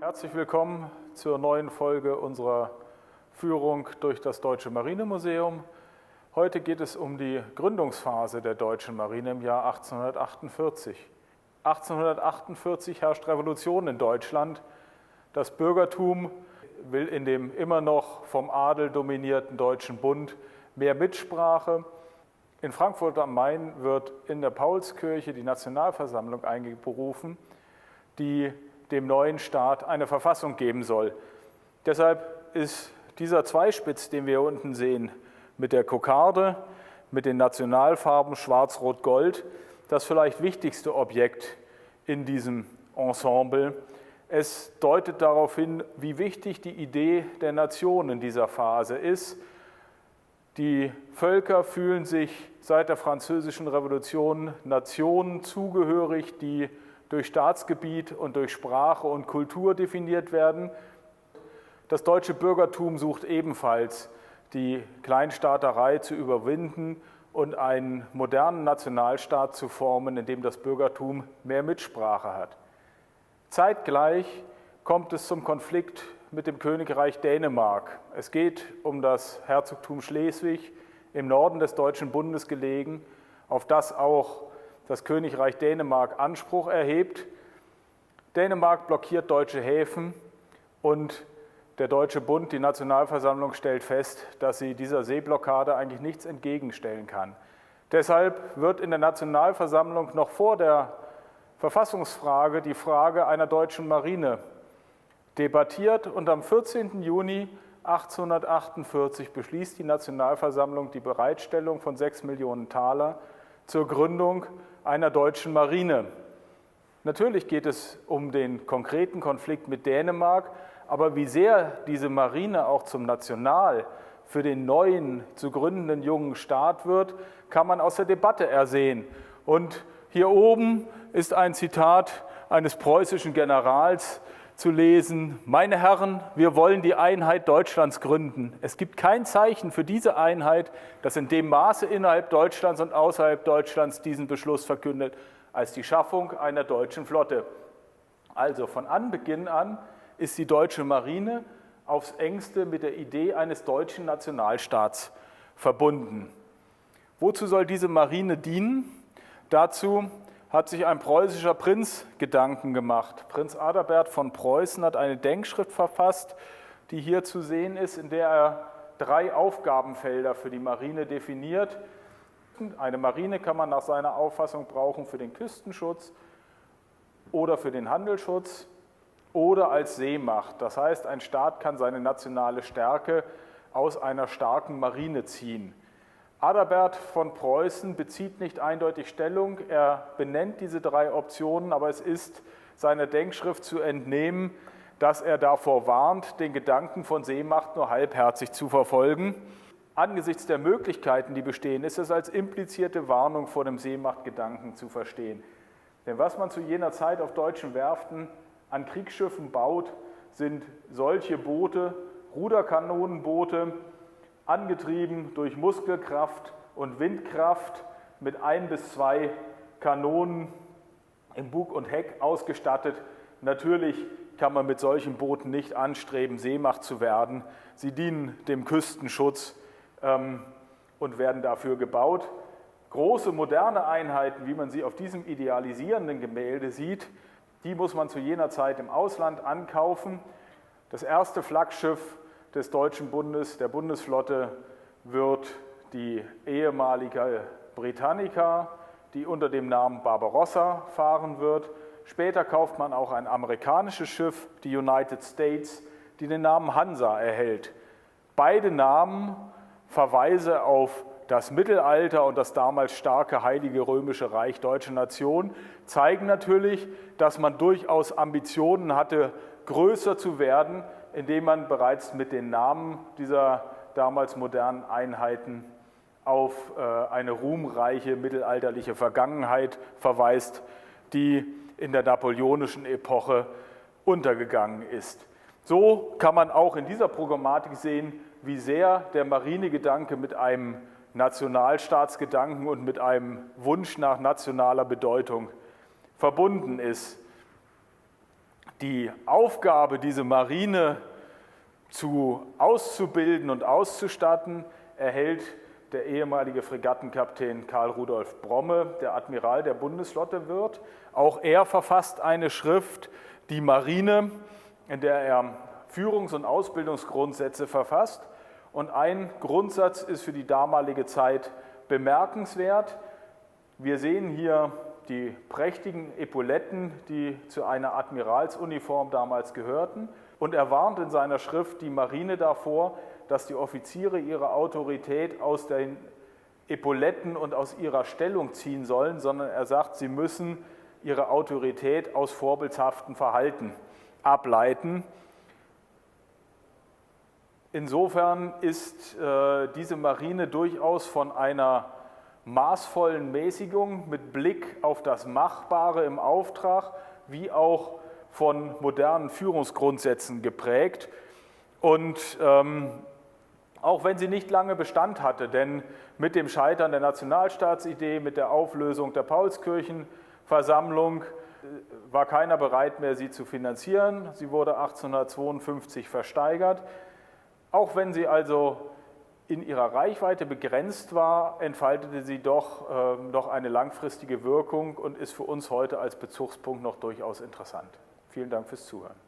Herzlich willkommen zur neuen Folge unserer Führung durch das Deutsche Marinemuseum. Heute geht es um die Gründungsphase der deutschen Marine im Jahr 1848. 1848 herrscht Revolution in Deutschland. Das Bürgertum will in dem immer noch vom Adel dominierten Deutschen Bund mehr Mitsprache. In Frankfurt am Main wird in der Paulskirche die Nationalversammlung einberufen, die dem neuen Staat eine Verfassung geben soll. Deshalb ist dieser Zweispitz, den wir hier unten sehen, mit der Kokarde, mit den Nationalfarben Schwarz, Rot, Gold, das vielleicht wichtigste Objekt in diesem Ensemble. Es deutet darauf hin, wie wichtig die Idee der Nation in dieser Phase ist. Die Völker fühlen sich seit der Französischen Revolution Nationen zugehörig, die durch Staatsgebiet und durch Sprache und Kultur definiert werden. Das deutsche Bürgertum sucht ebenfalls, die Kleinstaaterei zu überwinden und einen modernen Nationalstaat zu formen, in dem das Bürgertum mehr Mitsprache hat. Zeitgleich kommt es zum Konflikt mit dem Königreich Dänemark. Es geht um das Herzogtum Schleswig, im Norden des Deutschen Bundes gelegen, auf das auch das Königreich Dänemark Anspruch erhebt. Dänemark blockiert deutsche Häfen und der Deutsche Bund, die Nationalversammlung, stellt fest, dass sie dieser Seeblockade eigentlich nichts entgegenstellen kann. Deshalb wird in der Nationalversammlung noch vor der Verfassungsfrage die Frage einer deutschen Marine debattiert und am 14. Juni 1848 beschließt die Nationalversammlung die Bereitstellung von 6 Millionen Taler zur Gründung einer deutschen Marine. Natürlich geht es um den konkreten Konflikt mit Dänemark, aber wie sehr diese Marine auch zum National für den neuen zu gründenden jungen Staat wird, kann man aus der Debatte ersehen. Und hier oben ist ein Zitat eines preußischen Generals zu lesen: Meine Herren, wir wollen die Einheit Deutschlands gründen. Es gibt kein Zeichen für diese Einheit, das in dem Maße innerhalb Deutschlands und außerhalb Deutschlands diesen Beschluss verkündet, als die Schaffung einer deutschen Flotte. Also von Anbeginn an ist die deutsche Marine aufs Engste mit der Idee eines deutschen Nationalstaats verbunden. Wozu soll diese Marine dienen? Dazu hat sich ein preußischer Prinz Gedanken gemacht. Prinz Adalbert von Preußen hat eine Denkschrift verfasst, die hier zu sehen ist, in der er 3 Aufgabenfelder für die Marine definiert. Eine Marine kann man nach seiner Auffassung brauchen für den Küstenschutz oder für den Handelsschutz oder als Seemacht. Das heißt, ein Staat kann seine nationale Stärke aus einer starken Marine ziehen. Adalbert von Preußen bezieht nicht eindeutig Stellung, er benennt diese 3 Optionen, aber es ist seiner Denkschrift zu entnehmen, dass er davor warnt, den Gedanken von Seemacht nur halbherzig zu verfolgen. Angesichts der Möglichkeiten, die bestehen, ist es als implizierte Warnung vor dem Seemachtgedanken zu verstehen. Denn was man zu jener Zeit auf deutschen Werften an Kriegsschiffen baut, sind solche Boote, Ruderkanonenboote, angetrieben durch Muskelkraft und Windkraft, mit 1 bis 2 Kanonen im Bug und Heck ausgestattet. Natürlich kann man mit solchen Booten nicht anstreben, Seemacht zu werden. Sie dienen dem Küstenschutz und werden dafür gebaut. Große moderne Einheiten, wie man sie auf diesem idealisierenden Gemälde sieht, die muss man zu jener Zeit im Ausland ankaufen. Das erste Flaggschiff des Deutschen Bundes, der Bundesflotte, wird die ehemalige Britannica, die unter dem Namen Barbarossa fahren wird. Später kauft man auch ein amerikanisches Schiff, die United States, die den Namen Hansa erhält. Beide Namen Verweise auf das Mittelalter und das damals starke Heilige Römische Reich Deutsche Nation zeigen natürlich, dass man durchaus Ambitionen hatte, größer zu werden, indem man bereits mit den Namen dieser damals modernen Einheiten auf eine ruhmreiche mittelalterliche Vergangenheit verweist, die in der napoleonischen Epoche untergegangen ist. So kann man auch in dieser Programmatik sehen, wie sehr der Marinegedanke mit einem Nationalstaatsgedanken und mit einem Wunsch nach nationaler Bedeutung verbunden ist. Die Aufgabe, diese Marine auszubilden und auszustatten, erhält der ehemalige Fregattenkapitän Karl Rudolf Bromme, der Admiral der Bundesflotte wird. Auch er verfasst eine Schrift, die Marine, in der er Führungs- und Ausbildungsgrundsätze verfasst. Und ein Grundsatz ist für die damalige Zeit bemerkenswert. Wir sehen hier die prächtigen Epauletten, die zu einer Admiralsuniform damals gehörten. Und er warnt in seiner Schrift die Marine davor, dass die Offiziere ihre Autorität aus den Epauletten und aus ihrer Stellung ziehen sollen, sondern er sagt, sie müssen ihre Autorität aus vorbildhaftem Verhalten ableiten. Insofern ist diese Marine durchaus von einer maßvollen Mäßigung mit Blick auf das Machbare im Auftrag wie auch von modernen Führungsgrundsätzen geprägt. Und auch wenn sie nicht lange Bestand hatte, denn mit dem Scheitern der Nationalstaatsidee, mit der Auflösung der Paulskirchenversammlung war keiner bereit mehr, sie zu finanzieren. Sie wurde 1852 versteigert. Auch wenn sie also in ihrer Reichweite begrenzt war, entfaltete sie doch eine langfristige Wirkung und ist für uns heute als Bezugspunkt noch durchaus interessant. Vielen Dank fürs Zuhören.